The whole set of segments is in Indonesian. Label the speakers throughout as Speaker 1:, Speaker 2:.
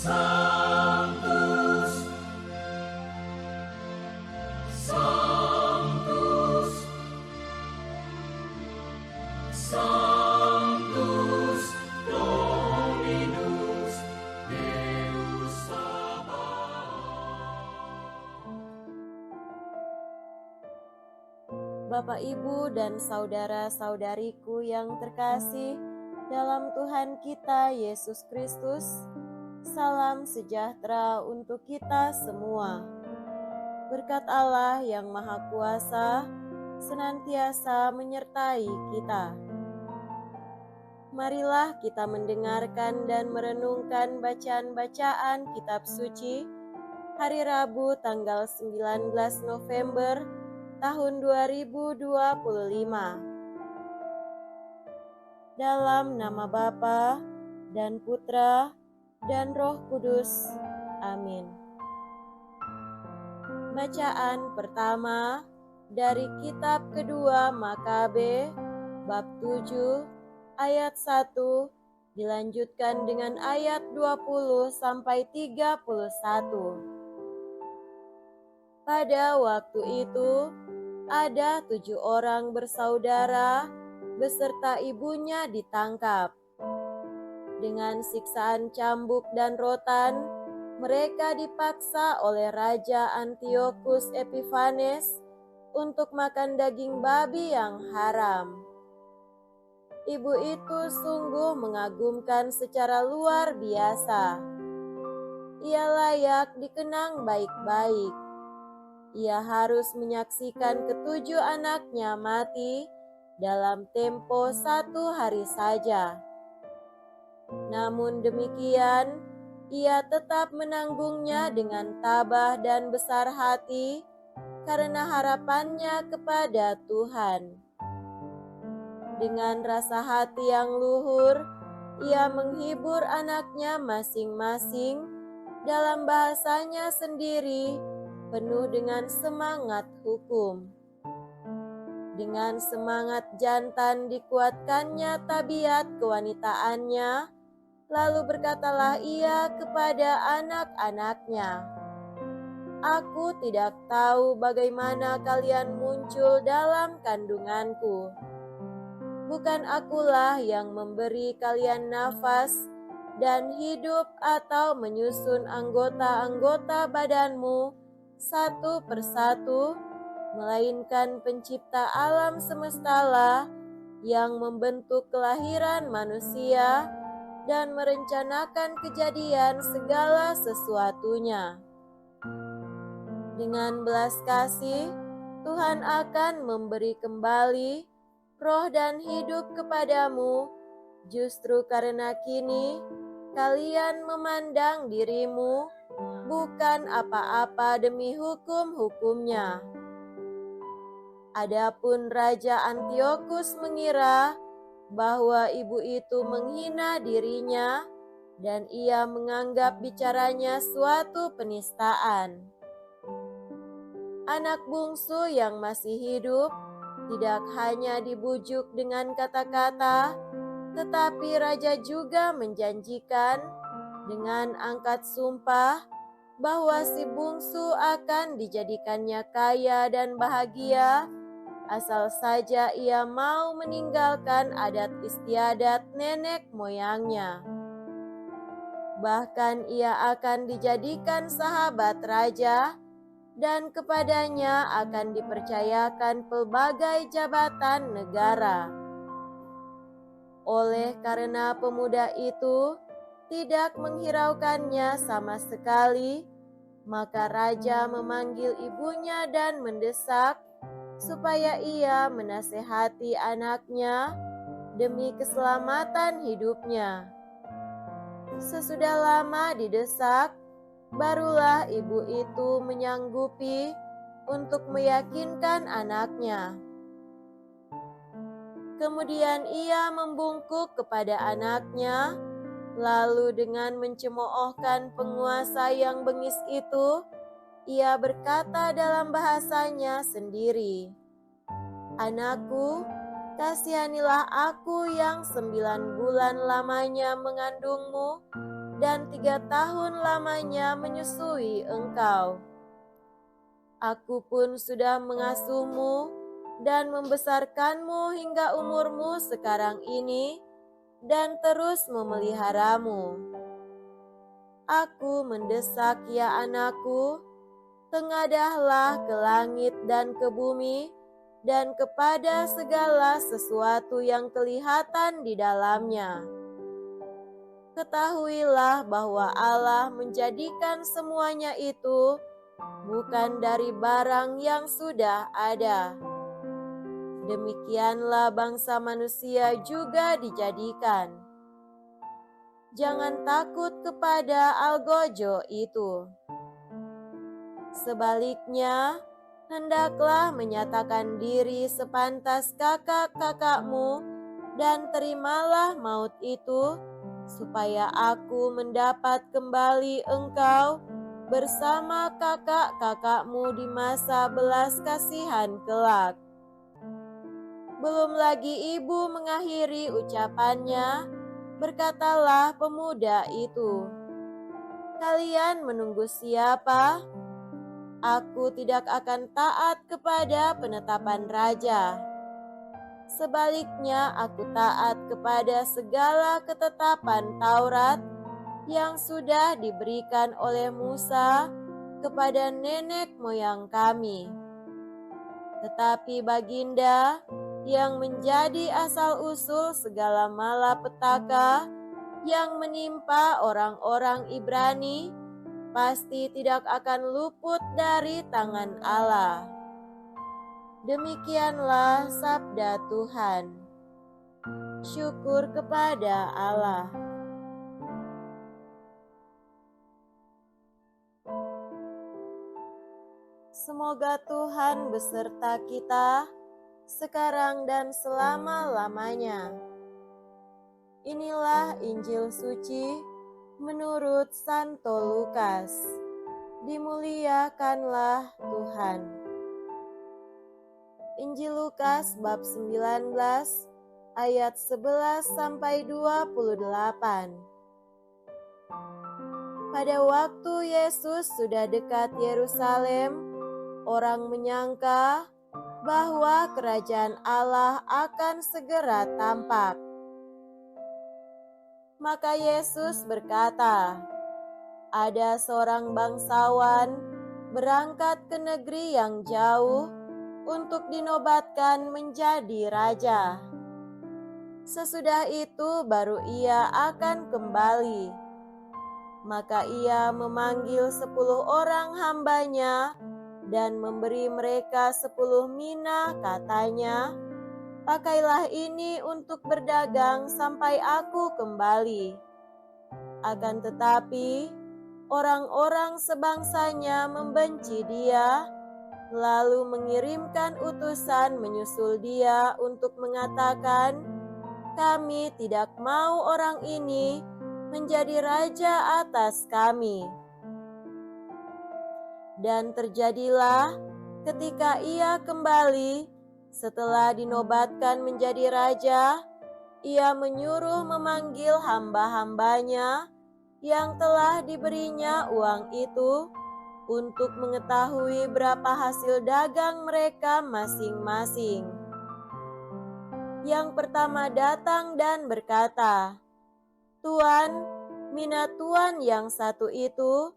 Speaker 1: Sanctus, Sanctus, Sanctus Dominus Deus Sabaoth.
Speaker 2: Bapak, Ibu, dan saudara-saudariku yang terkasih dalam Tuhan kita Yesus Kristus, salam sejahtera untuk kita semua. Berkat Allah yang Maha Kuasa senantiasa menyertai kita. Marilah kita mendengarkan dan merenungkan bacaan-bacaan kitab suci hari Rabu tanggal 19 November tahun 2025. Dalam nama Bapa dan Putra dan Roh Kudus. Amin. Bacaan pertama dari kitab kedua Makabe bab 7 ayat 1 dilanjutkan dengan ayat 20 sampai 31. Pada waktu itu ada 7 orang bersaudara beserta ibunya ditangkap. Dengan siksaan cambuk dan rotan, mereka dipaksa oleh Raja Antiochus Epiphanes untuk makan daging babi yang haram. Ibu itu sungguh mengagumkan secara luar biasa. Ia layak dikenang baik-baik. Ia harus menyaksikan ketujuh anaknya mati dalam tempo 1 hari saja. Namun demikian, ia tetap menanggungnya dengan tabah dan besar hati karena harapannya kepada Tuhan. Dengan rasa hati yang luhur, ia menghibur anaknya masing-masing dalam bahasanya sendiri, penuh dengan semangat hukum. Dengan semangat jantan dikuatkannya tabiat kewanitaannya, lalu berkatalah ia kepada anak-anaknya, "Aku tidak tahu bagaimana kalian muncul dalam kandunganku. Bukan akulah yang memberi kalian nafas dan hidup atau menyusun anggota-anggota badanmu satu persatu, melainkan pencipta alam semestalah yang membentuk kelahiran manusia dan merencanakan kejadian segala sesuatunya. Dengan belas kasih, Tuhan akan memberi kembali roh dan hidup kepadamu, justru karena kini kalian memandang dirimu bukan apa-apa demi hukum-hukumnya. Adapun Raja Antiochus mengira bahwa ibu itu menghina dirinya dan ia menganggap bicaranya suatu penistaan. Anak bungsu yang masih hidup tidak hanya dibujuk dengan kata-kata, tetapi raja juga menjanjikan dengan angkat sumpah bahwa si bungsu akan dijadikannya kaya dan bahagia, asal saja ia mau meninggalkan adat istiadat nenek moyangnya. Bahkan ia akan dijadikan sahabat raja, dan kepadanya akan dipercayakan pelbagai jabatan negara. Oleh karena pemuda itu tidak menghiraukannya sama sekali, maka raja memanggil ibunya dan mendesak supaya ia menasehati anaknya demi keselamatan hidupnya. Sesudah lama didesak, barulah ibu itu menyanggupi untuk meyakinkan anaknya. Kemudian ia membungkuk kepada anaknya, lalu dengan mencemoohkan penguasa yang bengis itu, ia berkata dalam bahasanya sendiri, "Anakku, Kasihanilah aku yang 9 bulan lamanya mengandungmu dan 3 tahun lamanya menyusui engkau. Aku pun sudah mengasuhmu dan membesarkanmu hingga umurmu sekarang ini dan terus memeliharamu. Aku mendesak ya anakku, tengadahlah ke langit dan ke bumi, dan kepada segala sesuatu yang kelihatan di dalamnya. Ketahuilah bahwa Allah menjadikan semuanya itu bukan dari barang yang sudah ada. Demikianlah bangsa manusia juga dijadikan. Jangan takut kepada algojo itu. Sebaliknya, hendaklah menyatakan diri sepantas kakak-kakakmu dan terimalah maut itu, supaya aku mendapat kembali engkau bersama kakak-kakakmu di masa belas kasihan kelak. Belum lagi ibu mengakhiri ucapannya, berkatalah pemuda itu, "Kalian menunggu siapa? Aku tidak akan taat kepada penetapan raja. Sebaliknya aku taat kepada segala ketetapan Taurat yang sudah diberikan oleh Musa kepada nenek moyang kami. Tetapi baginda yang menjadi asal-usul segala malapetaka yang menimpa orang-orang Ibrani pasti tidak akan luput dari tangan Allah." Demikianlah sabda Tuhan. Syukur kepada Allah. Semoga Tuhan beserta kita sekarang dan selama-lamanya. Inilah Injil suci menurut Santo Lukas. Dimuliakanlah Tuhan. Injil Lukas bab 19 ayat 11 sampai 28. Pada waktu Yesus sudah dekat Yerusalem, orang menyangka bahwa kerajaan Allah akan segera tampak. Maka Yesus berkata, "Ada seorang bangsawan berangkat ke negeri yang jauh untuk dinobatkan menjadi raja. Sesudah itu baru ia akan kembali. Maka ia memanggil 10 orang hambanya dan memberi mereka 10 mina, katanya, 'Pakailah ini untuk berdagang sampai aku kembali.' Akan tetapi, orang-orang sebangsanya membenci dia, lalu mengirimkan utusan menyusul dia untuk mengatakan, 'Kami tidak mau orang ini menjadi raja atas kami.' Dan terjadilah ketika ia kembali setelah dinobatkan menjadi raja, ia menyuruh memanggil hamba-hambanya yang telah diberinya uang itu untuk mengetahui berapa hasil dagang mereka masing-masing. Yang pertama datang dan berkata, 'Tuan, mina tuan yang satu itu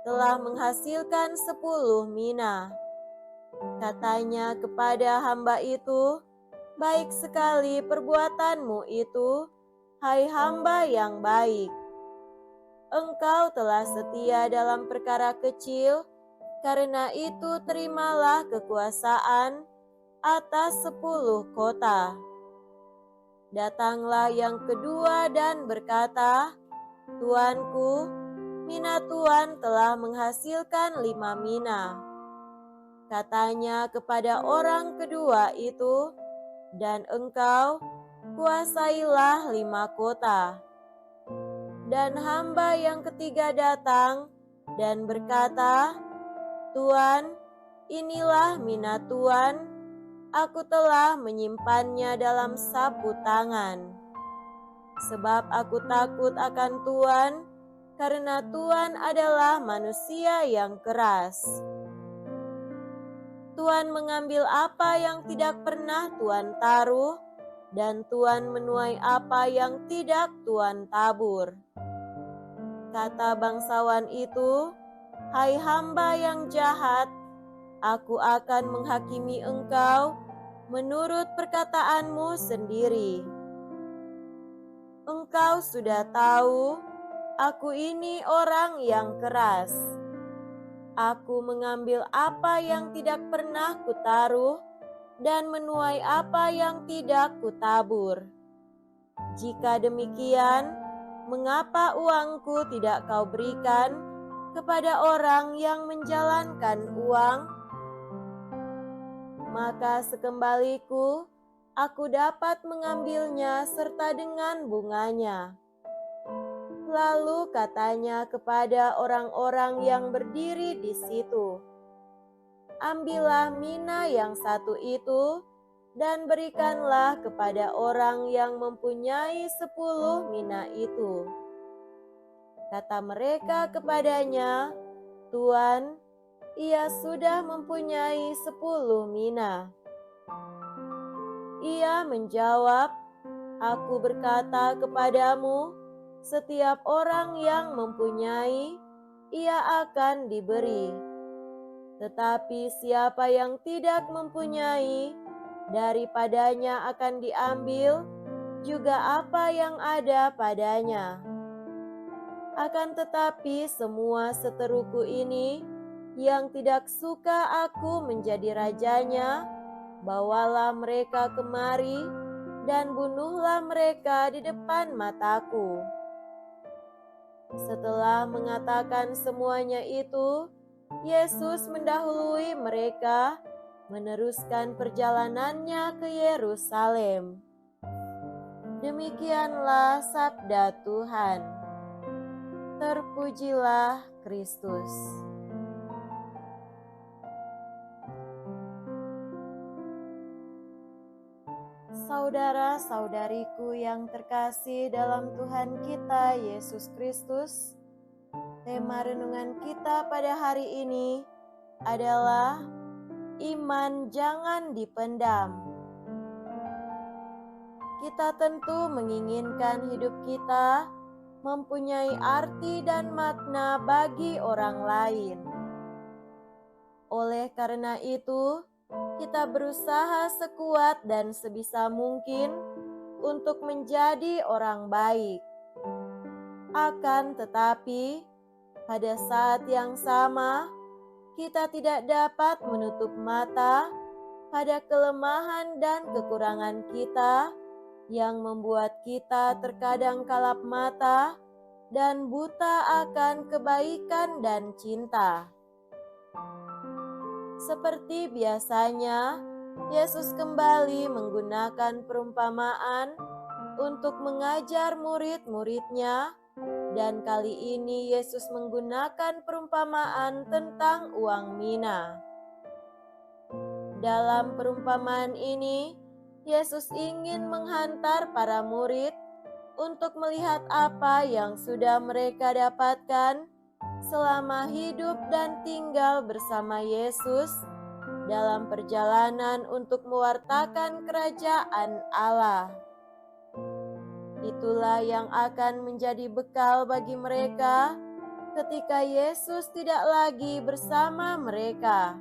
Speaker 2: telah menghasilkan 10 mina.' Katanya kepada hamba itu, 'Baik sekali perbuatanmu itu, hai hamba yang baik. Engkau telah setia dalam perkara kecil, karena itu terimalah kekuasaan atas 10 kota.' Datanglah yang kedua dan berkata, 'Tuanku, mina tuan telah menghasilkan 5 mina.' Katanya kepada orang kedua itu, 'Dan engkau kuasailah 5 kota.' Dan hamba yang ketiga datang dan berkata, 'Tuan, inilah mina tuan, aku telah menyimpannya dalam sapu tangan. Sebab aku takut akan Tuhan, karena Tuhan adalah manusia yang keras. Tuhan mengambil apa yang tidak pernah Tuhan taruh, dan Tuhan menuai apa yang tidak Tuhan tabur. Kata bangsawan itu, "Hai hamba yang jahat, aku akan menghakimi engkau menurut perkataanmu sendiri. Engkau sudah tahu, aku ini orang yang keras. Aku mengambil apa yang tidak pernah kutaruh dan menuai apa yang tidak kutabur. Jika demikian, mengapa uangku tidak kau berikan kepada orang yang menjalankan uang? Maka sekembaliku, aku dapat mengambilnya serta dengan bunganya." Lalu katanya kepada orang-orang yang berdiri di situ, "Ambillah mina yang satu itu dan berikanlah kepada orang yang mempunyai 10 mina itu." Kata mereka kepadanya, "Tuan, ia sudah mempunyai 10 mina." Ia menjawab, "Aku berkata kepadamu, setiap orang yang mempunyai, ia akan diberi. Tetapi siapa yang tidak mempunyai, daripadanya akan diambil juga apa yang ada padanya. Akan tetapi semua seteruku ini yang tidak suka aku menjadi rajanya, bawalah mereka kemari dan bunuhlah mereka di depan mataku." Setelah mengatakan semuanya itu, Yesus mendahului mereka meneruskan perjalanannya ke Yerusalem. Demikianlah sabda Tuhan. Terpujilah Kristus. Saudara-saudariku yang terkasih dalam Tuhan kita Yesus Kristus, tema renungan kita pada hari ini adalah iman jangan dipendam. Kita tentu menginginkan hidup kita mempunyai arti dan makna bagi orang lain. Oleh karena itu, kita berusaha sekuat dan sebisa mungkin untuk menjadi orang baik. Akan tetapi, pada saat yang sama, kita tidak dapat menutup mata pada kelemahan dan kekurangan kita yang membuat kita terkadang kalap mata dan buta akan kebaikan dan cinta. Seperti biasanya, Yesus kembali menggunakan perumpamaan untuk mengajar murid-muridnya, dan kali ini Yesus menggunakan perumpamaan tentang uang mina. Dalam perumpamaan ini, Yesus ingin menghantar para murid untuk melihat apa yang sudah mereka dapatkan selama hidup dan tinggal bersama Yesus dalam perjalanan untuk mewartakan kerajaan Allah. Itulah yang akan menjadi bekal bagi mereka ketika Yesus tidak lagi bersama mereka.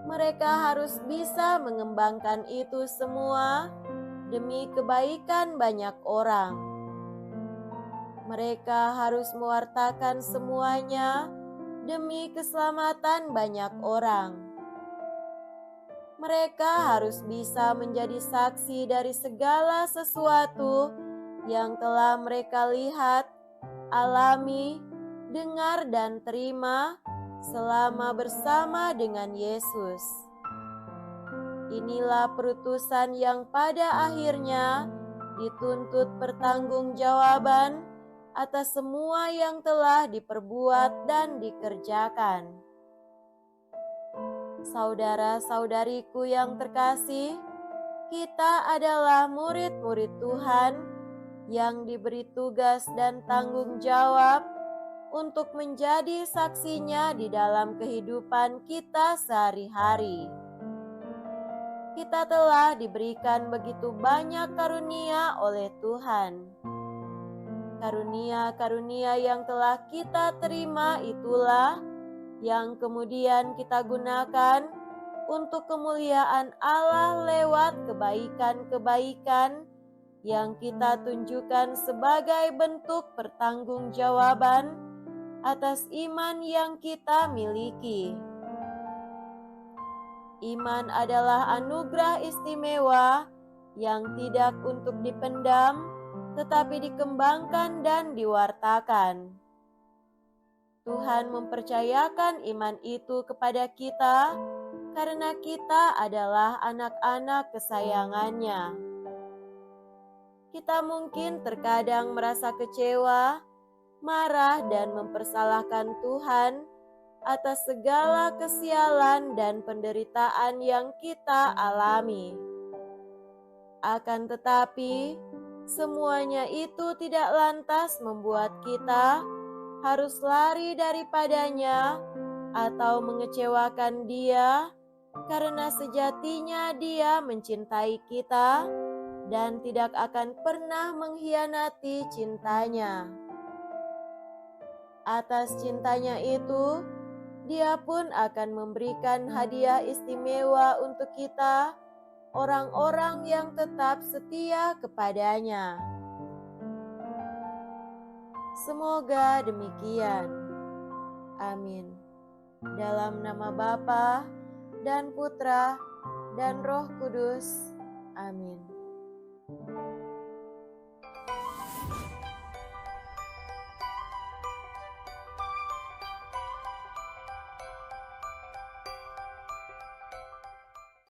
Speaker 2: Mereka harus bisa mengembangkan itu semua demi kebaikan banyak orang. Mereka harus mewartakan semuanya demi keselamatan banyak orang. Mereka harus bisa menjadi saksi dari segala sesuatu yang telah mereka lihat, alami, dengar, dan terima selama bersama dengan Yesus. Inilah perutusan yang pada akhirnya dituntut pertanggungjawaban atas semua yang telah diperbuat dan dikerjakan. Saudara-saudariku yang terkasih, kita adalah murid-murid Tuhan yang diberi tugas dan tanggung jawab untuk menjadi saksinya di dalam kehidupan kita sehari-hari. Kita telah diberikan begitu banyak karunia oleh Tuhan. Karunia-karunia yang telah kita terima itulah yang kemudian kita gunakan untuk kemuliaan Allah lewat kebaikan-kebaikan yang kita tunjukkan sebagai bentuk pertanggungjawaban atas iman yang kita miliki. Iman adalah anugerah istimewa yang tidak untuk dipendam, tetapi dikembangkan dan diwartakan. Tuhan mempercayakan iman itu kepada kita karena kita adalah anak-anak kesayangannya. Kita mungkin terkadang merasa kecewa, marah, dan mempersalahkan Tuhan atas segala kesialan dan penderitaan yang kita alami. Akan tetapi, semuanya itu tidak lantas membuat kita harus lari daripadanya atau mengecewakan Dia, karena sejatinya Dia mencintai kita dan tidak akan pernah mengkhianati cintanya. Atas cintanya itu, Dia pun akan memberikan hadiah istimewa untuk kita, orang-orang yang tetap setia kepadanya. Semoga demikian. Amin. Dalam nama Bapa dan Putra dan Roh Kudus. Amin.